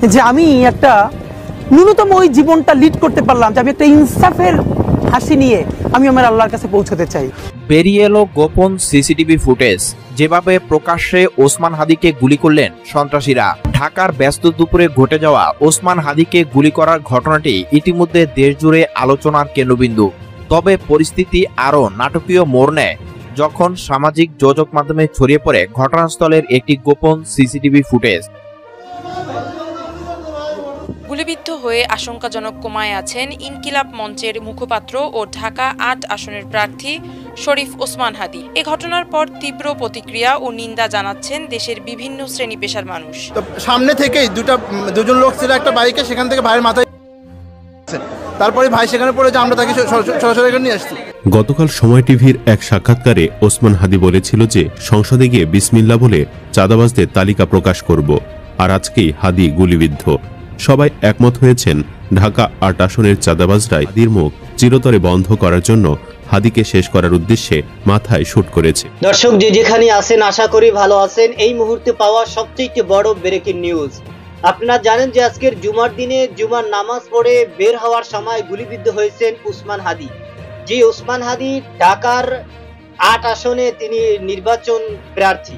যে আমি একটা ন্যূনতম ওই জীবনটা লিড করতে পারলাম, যে আমি একটা ইনসাফের হাসি নিয়ে আমি আমার আল্লাহর কাছে পৌঁছতে চাই। বেরিয়ে এলো গোপন সিসিটিভি ফুটেজ, যেভাবে প্রকাশ্যে ওসমান হাদিকে গুলি করলেন সন্ত্রাসীরা। ঢাকার ব্যস্ত দুপুরে ঘটে যাওয়া ওসমান হাদিকে গুলি করার ঘটনাটি ইতিমধ্যে দেশজুড়ে আলোচনার কেন্দ্রবিন্দু। তবে পরিস্থিতি আরও নাটকীয় মোড় নেয় যখন সামাজিক যোগাযোগ মাধ্যমে ছড়িয়ে পড়ে ঘটনাস্থলের একটি গোপন সিসিটিভি ফুটেজ। গুলিবিদ্ধ হয়ে আশঙ্কাজনক কোমায় আছেন ইনকিলাব মঞ্চের মুখপাত্র ও ঢাকা ৮ আসনের প্রার্থী শরীফ ওসমান হাদি। এ ঘটনার পর তীব্র প্রতিক্রিয়া ও নিন্দা জানাচ্ছেন দেশের বিভিন্ন শ্রেণী পেশার মানুষ। সামনে থেকেই দুজন লোক ছিল একটা বাইকে, সেখান থেকে ভাইয়ের মাথায়, তারপরে ভাই সেখানে পড়ে যে আমরা তাকে সরাসরি নিয়ে আসছি। গতকাল সময় টিভির এক সাক্ষাৎকারে ওসমান হাদি বলেছিল যে সংসদে গিয়ে বিসমিল্লাহ বলে চাঁদাবাজদের তালিকা প্রকাশ করব, আর আজকেই হাদি গুলিবিদ্ধ। সবাই একমত হয়েছেন ঢাকা ৮ আসনের চাঁদাবাজরাই হাদির মুখ চিরতরে বন্ধ করার জন্য হাদিকে শেষ করার উদ্দেশ্যে মাথায় শুট করেছে। দর্শক যে যেখানে আছেন আশা করি ভালো আছেন। এই মুহূর্তে পাওয়া সবচেয়ে বড় ব্রেকিং নিউজ। আপনারা জানেন যে আজকের জুমার দিনে জুমার নামাজ পড়ে বের হওয়ার সময় গুলিবিদ্ধ হয়েছেন ওসমান হাদি। যে ওসমান হাদি ঢাকার ৮ আসনে তিনি নির্বাচন প্রার্থী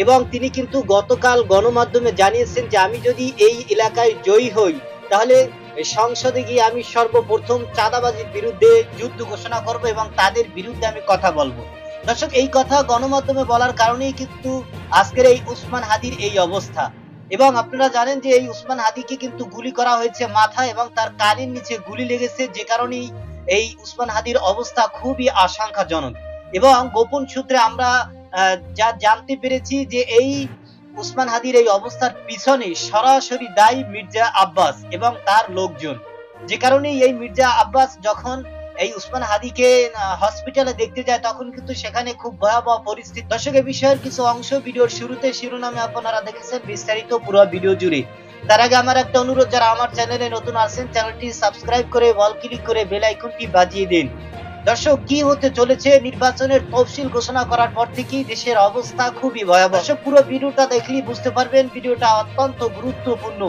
এবং তিনি কিন্তু গতকাল গণমাধ্যমে জানিয়েছেন যে আমি যদি এই এলাকায় জয়ী হই তাহলে সংসদে গিয়ে আমি সর্বপ্রথম চাঁদাবাজির বিরুদ্ধে যুদ্ধ ঘোষণা করব এবং তাদের বিরুদ্ধে আমি কথা বলবো। দর্শক এই কথা গণমাধ্যমে বলার কারণেই কিন্তু আজকের এই ওসমান হাদির এই অবস্থা। এবং আপনারা জানেন যে এই ওসমান হাদিকে কিন্তু গুলি করা হয়েছে মাথায় এবং তার কানের নিচে গুলি লেগেছে, যে কারণেই এই ওসমান হাদির অবস্থা খুবই আশঙ্কাজনক। এবং গোপন সূত্রে আমরা যা জানতে পেরেছি যে এই ওসমান হাদির এই অবস্থার পিছনে সরাসরি দায়ী মির্জা আব্বাস এবং তার লোকজন, যে কারণে এই মির্জা আব্বাস যখন এই ওসমান হাদিকে হসপিটালে দেখতে যায় তখন কিন্তু সেখানে খুব ভয়াবহ পরিস্থিতি। দর্শক এই বিষয়ের কিছু অংশ ভিডিওর শুরুতে শিরোনামে আপনারা দেখেছেন, বিস্তারিত পুরো ভিডিও জুড়ে। তার আগে আমার একটা অনুরোধ, যারা আমার চ্যানেলে নতুন আছেন চ্যানেলটি সাবস্ক্রাইব করে অল ক্লিক করে বেল আইকনটি বাজিয়ে দিন। দর্শক কি হতে চলেছে, নির্বাচনের তফসিল ঘোষণা করার পর থেকেই দেশের অবস্থা খুবই ভয়াবহ। দর্শক পুরো ভিডিওটা দেখলেই বুঝতে পারবেন ভিডিওটা অত্যন্ত গুরুত্বপূর্ণ,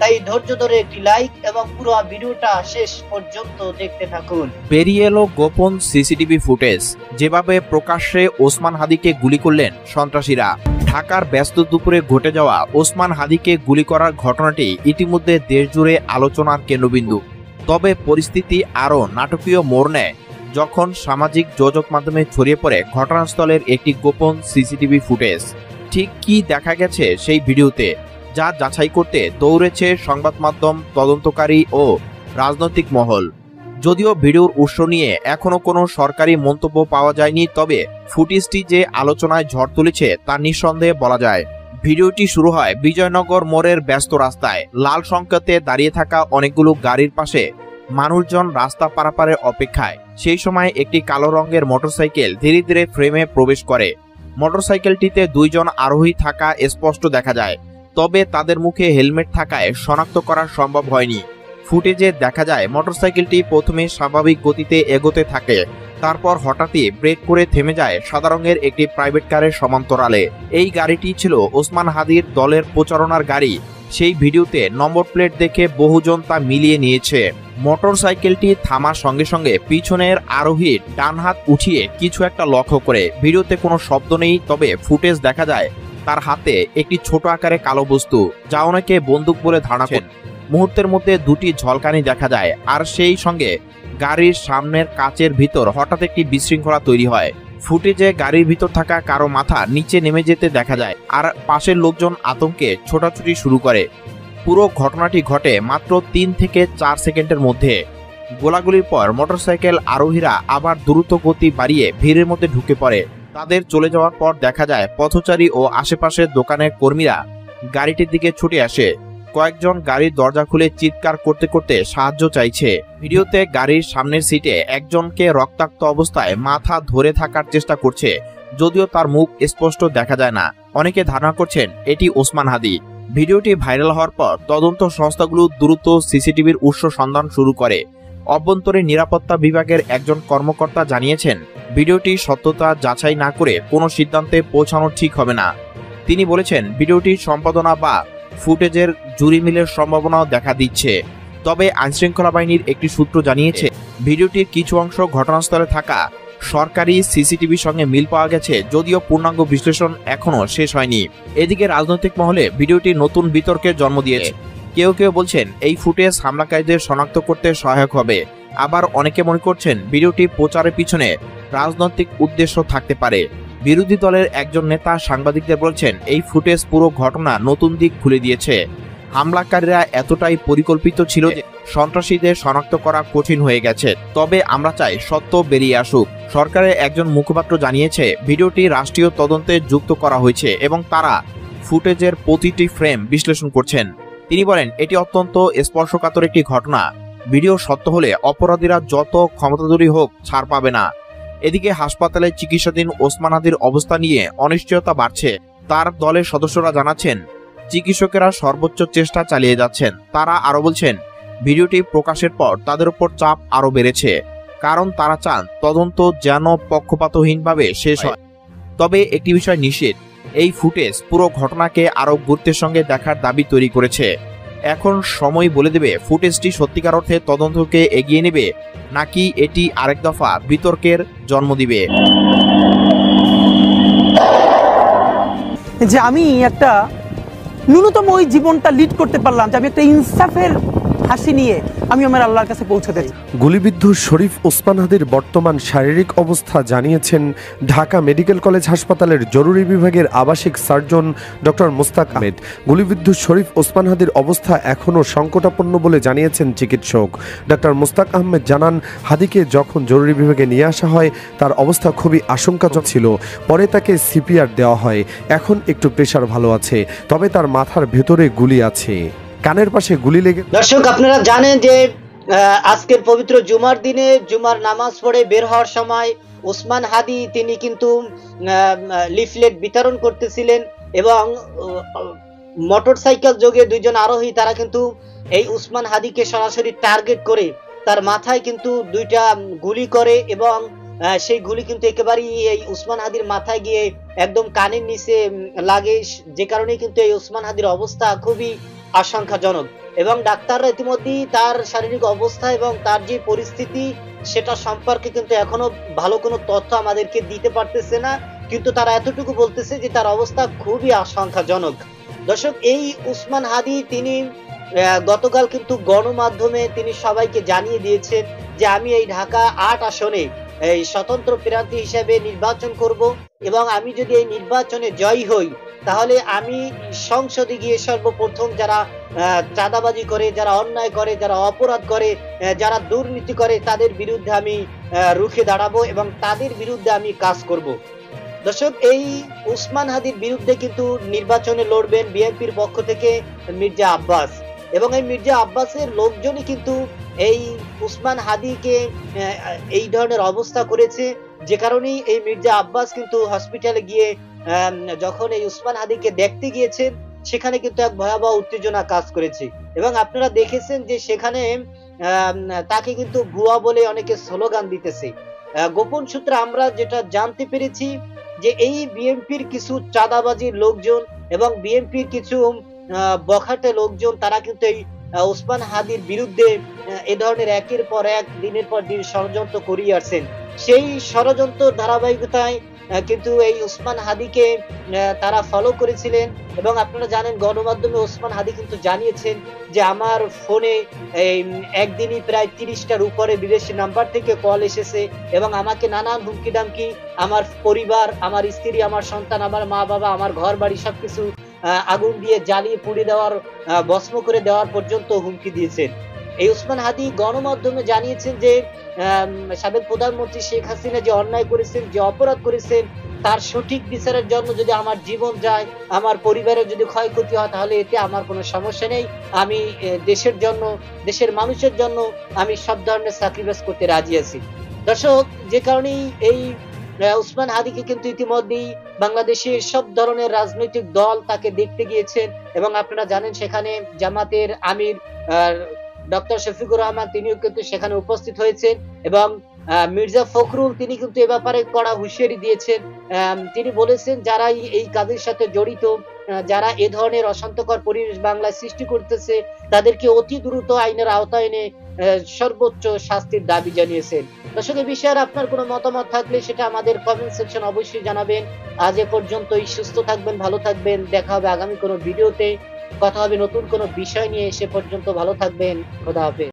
তাই ধৈর্য ধরে একটি লাইক এবং পুরো ভিডিওটা শেষ পর্যন্ত দেখতে থাকুন। বেরিয়ে এলো গোপন সিসিটিভি ফুটেজ, যেভাবে প্রকাশ্যে ওসমান হাদিকে গুলি করলেন সন্ত্রাসীরা। ঢাকার ব্যস্ত দুপুরে ঘটে যাওয়া ওসমান হাদিকে গুলি করার ঘটনাটি ইতিমধ্যে দেশজুড়ে আলোচনার কেন্দ্রবিন্দু। তবে পরিস্থিতি আরও নাটকীয় মোড় নেয় যখন সামাজিক যোগাযোগ মাধ্যমে ছড়িয়ে পড়ে ঘটনাস্থলের একটি গোপন সিসিটিভি ফুটেজ। ঠিক কি দেখা গেছে সেই ভিডিওতে, যা যাচাই করতে দৌড়েছে সংবাদ মাধ্যম, তদন্তকারী ও রাজনৈতিক মহল। যদিও ভিডিওর উৎস নিয়ে এখনো কোনো সরকারি মন্তব্য পাওয়া যায়নি, তবে ফুটেজটি যে আলোচনায় ঝড় তুলেছে তা নিঃসন্দেহে বলা যায়। ভিডিওটি শুরু হয় বিজয়নগর মোড়ের ব্যস্ত রাস্তায়। লাল সংকেতে দাঁড়িয়ে থাকা অনেকগুলো গাড়ির পাশে মানুষজন রাস্তা পারাপারের অপেক্ষায়। সেই সময় একটি কালো রঙের মোটরসাইকেল ধীরে ধীরে ফ্রেমে প্রবেশ করে। মোটরসাইকেলটিতে 2 জন আরোহী থাকা স্পষ্ট দেখা যায়, তবে তাদের মুখে হেলমেট থাকায় শনাক্ত করা সম্ভব হয়নি। ফুটেজে দেখা যায় মোটরসাইকেলটি প্রথমে স্বাভাবিক গতিতে এগোতে থাকে, তারপর হঠাৎই ব্রেক করে থেমে যায় সাদা রঙের একটি প্রাইভেট কারের সমান্তরালে। এই গাড়িটি ছিল ওসমান হাদির দলের প্রচারণার গাড়ি। সেই ভিডিওতে নম্বর প্লেট দেখে বহুজন তা মিলিয়ে নিয়েছে। মোটরসাইকেলটি থামার সঙ্গে সঙ্গে পিছনের আরোহী ডান হাত উঠিয়ে কিছু একটা লক্ষ্য করে। ভিডিওতে কোনো শব্দ নেই, তবে ফুটেজ দেখা যায় তার হাতে একটি ছোট আকারে কালো বস্তু, যা অনেকে বন্দুক বলে ধারণা করেন। মুহূর্তের মধ্যে 2টি ঝলকানি দেখা যায়, আর সেই সঙ্গে গাড়ির সামনের কাচের ভিতর হঠাৎ একটি বিশৃঙ্খলা তৈরি হয়। ফুটেজে গাড়ির ভিতর থাকা কারো মাথা নিচে নেমে যেতে দেখা যায়, আর পাশের লোকজন আতঙ্কে ছোটাছুটি শুরু করে। পুরো ঘটনাটি ঘটে মাত্র 3 থেকে 4 সেকেন্ডের মধ্যে। গোলাগুলির পর মোটরসাইকেল আরোহীরা আবার দ্রুত গতি বাড়িয়ে ভিড়ের মধ্যে ঢুকে পড়ে। তাদের চলে যাওয়ার পর দেখা যায় পথচারী ও আশেপাশের দোকানের কর্মীরা গাড়িটির দিকে ছুটে আসে। কয়েকজন গাড়ির দরজা খুলে চিৎকার করতে করতে সাহায্য চাইছে। ভিডিওতে গাড়ির সামনের সিটে একজনকে রক্তাক্ত অবস্থায় মাথা ধরে থাকার চেষ্টা করছে, যদিও তার মুখ স্পষ্ট দেখা যায় না। অনেকে ধারণা করছেন এটি ওসমান হাদি। ভিডিওটি ভাইরাল হওয়ার পর তদন্ত সংস্থাগুলো দ্রুত সিসিটিভির উৎস সন্ধান শুরু করে। অভ্যন্তরীণ নিরাপত্তা বিভাগের একজন কর্মকর্তা জানিয়েছেন, ভিডিওটি সত্যতা যাচাই না করে কোনো সিদ্ধান্তে পৌঁছানো ঠিক হবে না। তিনি বলেছেন, ভিডিওটি সম্পাদনা বা ফুটেজের জুরি মিলের সম্ভাবনাও দেখা দিচ্ছে। তবে আইনশৃঙ্খলা বাহিনীর একটি সূত্র জানিয়েছে, ভিডিওটির কিছু অংশ ঘটনাস্থলে থাকা সরকারি সিসিটিভির সঙ্গে মিল পাওয়া গেছে, যদিও পূর্ণাঙ্গ বিশ্লেষণ এখনো শেষ হয়নি। এদিকে রাজনৈতিক মহলে ভিডিওটি নতুন বিতর্কের জন্ম দিয়েছে। কেউ কেউ বলছেন এই ফুটেজ হামলাকারীদের শনাক্ত করতে সহায়ক হবে, আবার অনেকে মনে করছেন ভিডিওটি প্রচারের পিছনে রাজনৈতিক উদ্দেশ্য থাকতে পারে। বিরোধী দলের একজন নেতা সাংবাদিকদের বলছেন, এই ফুটেজ পুরো ঘটনা নতুন দিক খুলে দিয়েছে। হামলাকারীরা এতটাই পরিকল্পিত ছিল যে সন্ত্রাসীদের শনাক্ত করা কঠিন হয়ে গেছে। তবে আমরা চাই সত্য বেরিয়ে আসুক। সরকারের একজন মুখপাত্র জানিয়েছে, ভিডিওটি রাষ্ট্রীয় তদন্তে যুক্ত করা হয়েছে এবং তারা ফুটেজের প্রতিটি ফ্রেম বিশ্লেষণ করছেন। তিনি বলেন, এটি অত্যন্ত স্পর্শকাতর একটি ঘটনা। ভিডিও সত্য হলে অপরাধীরা যত ক্ষমতাধরী হোক ছাড় পাবে না। এদিকে হাসপাতালে চিকিৎসাধীন ওসমান হাদির অবস্থা নিয়ে অনিশ্চয়তা বাড়ছে। তার দলের সদস্যরা জানাচ্ছেন, চিকিৎসকেরা সর্বোচ্চ চেষ্টা চালিয়ে যাচ্ছেন। তারা আরো বলছেন, ভিডিওটি প্রকাশের পর তাদের উপর চাপ আরো বেড়েছে, কারণ তারা চান তদন্ত যেন পক্ষপাতহীনভাবে শেষ হয়। তবে একটি বিষয় নিশ্চিত, এই ফুটেজ পুরো ঘটনাকে আরো গুরুত্বের সঙ্গে দেখার দাবি তৈরি করেছে। এখন সময় বলে দেবে ফুটেজটি সত্যিকার অর্থে তদন্তকে এগিয়ে নেবে নাকি এটি আরেক দফা বিতর্কের জন্ম দিবে। যে আমি একটা ন্যূনতম ওই জীবনটা লিড করতে পারলাম, যে আমি একটা ইনসাফের হাসি নিয়ে আমি আমার আল্লাহর কাছে পৌঁছাতে চাই। গুলিবিদ্ধ শরীফ ওসমান হাদির বর্তমান শারীরিক অবস্থা জানিয়েছেন ঢাকা মেডিকেল কলেজ হাসপাতালের জরুরি বিভাগের আবাসিক সার্জন ডক্টর মুস্তাক আহমেদ। গুলিবিদ্ধ শরীফ ওসমান হাদির অবস্থা এখনও সংকটাপন্ন বলে জানিয়েছেন চিকিৎসক ডক্টর মুস্তাক আহমেদ। জানান, হাদিকে যখন জরুরি বিভাগে নিয়ে আসা হয় তার অবস্থা খুবই আশঙ্কাজনক ছিল। পরে তাকে সিপিআর দেওয়া হয়। এখন একটু প্রেশার ভালো আছে, তবে তার মাথার ভেতরে গুলি আছে, কানের পাশে গুলি লেগে। দর্শক, আপনারা জানেন যে আজকের পবিত্র জুমার দিনে জুমার নামাজ পড়ে বের হওয়ার সময় ওসমান হাদি তিনি কিন্তু লিফলেট বিতরণ করতেছিলেন এবং মোটরসাইকেল যোগে দুইজন আরোহী তারা কিন্তু এই ওসমান হাদিকে সরাসরি টার্গেট করে তার মাথায় কিন্তু দুইটা গুলি করে এবং সেই গুলি কিন্তু একেবারেই এই ওসমান হাদির মাথায় গিয়ে একদম কানের নিচে লাগে, যে কারণে কিন্তু এই ওসমান হাদির অবস্থা খুবই আশঙ্কাজনক এবং ডাক্তাররা ইতিমধ্যেই তার শারীরিক অবস্থা এবং তার যে পরিস্থিতি সেটা সম্পর্কে কিন্তু এখনো ভালো কোনো তথ্য আমাদেরকে দিতে পারতেছে না, কিন্তু তারা এতটুকু বলতেছে যে তার অবস্থা খুবই আশঙ্কাজনক। দর্শক, এই ওসমান হাদি তিনি গতকাল কিন্তু গণমাধ্যমে তিনি সবাইকে জানিয়ে দিয়েছেন যে আমি এই ঢাকা ৮ আসনে এই স্বতন্ত্র প্রার্থী হিসেবে নির্বাচন করব এবং আমি যদি এই নির্বাচনে জয়ী হই তাহলে আমি সংসদে গিয়ে সর্বপ্রথম যারা চাঁদাবাজি করে, যারা অন্যায় করে, যারা অপরাধ করে, যারা দুর্নীতি করে তাদের বিরুদ্ধে আমি রুখে দাঁড়াবো এবং তাদের বিরুদ্ধে আমি কাজ করব। দর্শক, এই ওসমান হাদির বিরুদ্ধে কিন্তু নির্বাচনে লড়বেন বিএনপির পক্ষ থেকে মির্জা আব্বাস এবং এই মির্জা আব্বাসের লোকজনই কিন্তু এই ওসমান হাদিকে এই ধরনের অবস্থা করেছে, যে কারণেই এই মির্জা আব্বাস কিন্তু হসপিটালে গিয়ে যখন এই ওসমান হাদিকে দেখতে গিয়েছেন সেখানে কিন্তু এক ভয়াবহ উত্তেজনা কাজ করেছে এবং আপনারা দেখেছেন যে সেখানে তাকে কিন্তু ভুয়া বলে অনেকে স্লোগান দিতেছে। গোপন সূত্রে আমরা যেটা জানতে পেরেছি যে এই বিএনপির কিছু চাঁদাবাজির লোকজন এবং বিএনপির কিছু বখাটে লোকজন তারা কিন্তু এই ওসমান হাদির বিরুদ্ধে এ ধরনের একের পর এক দিনের পর দিন ষড়যন্ত্র করিয়ে আসছেন। সেই ষড়যন্ত্র ধারাবাহিকতায় কিন্তু এই ওসমান হাদিকে তারা ফলো করেছিলেন এবং আপনারা জানেন গণমাধ্যমে ওসমান হাদি কিন্তু জানিয়েছেন যে আমার ফোনে একদিনই প্রায় 30টার উপরে বিদেশি নাম্বার থেকে কল এসেছে এবং আমাকে নানান হুমকি ডামকি, আমার পরিবার, আমার স্ত্রী, আমার সন্তান, আমার মা বাবা, আমার ঘর বাড়ি সবকিছু আগুন দিয়ে জ্বালিয়ে পুড়ে দেওয়ার, ভস্ম করে দেওয়ার পর্যন্ত হুমকি দিয়েছেন। এই ওসমান হাদি গণমাধ্যমে জানিয়েছেন যে সাবেক প্রধানমন্ত্রী শেখ হাসিনা যে অন্যায় করেছেন, যে অপরাধ করেছেন তার সঠিক বিচারের জন্য যদি আমার জীবন যায়, আমার পরিবারের যদি ক্ষয়ক্ষতি হয় তাহলে এতে আমার কোনো সমস্যা নেই, আমি দেশের জন্য, দেশের মানুষের জন্য আমি সব ধরনের স্যাক্রিফাইস করতে রাজি আছি। দর্শক, যে কারণেই এই ওসমান হাদিকে কিন্তু ইতিমধ্যেই বাংলাদেশের সব ধরনের রাজনৈতিক দল তাকে দেখতে গিয়েছেন এবং আপনারা জানেন সেখানে জামাতের আমির ডক্টর শফিকুর রহমান তিনিও কিন্তু সেখানে উপস্থিত হয়েছেন এবং মির্জা ফখরুল তিনি কিন্তু এ ব্যাপারে কড়া হুঁশিয়ারি দিয়েছেন। তিনি বলেছেন যারা এই কাজের সাথে জড়িত, যারা এ ধরনের অশান্তকর পরিবেশ বাংলায় সৃষ্টি করতেছে, তাদেরকে অতি দ্রুত আইনের আওতায় এনে সর্বোচ্চ শাস্তির দাবি জানিয়েছেন। দর্শক, এই বিষয়ে আপনার কোনো মতামত থাকলে সেটা আমাদের কমেন্ট সেকশন অবশ্যই জানাবেন। আজ এ পর্যন্তই। সুস্থ থাকবেন, ভালো থাকবেন। দেখা হবে আগামী কোনো ভিডিওতে, কথা হবে নতুন কোনো বিষয় নিয়ে। সে পর্যন্ত ভালো থাকবেন। খোদা হাফেজ।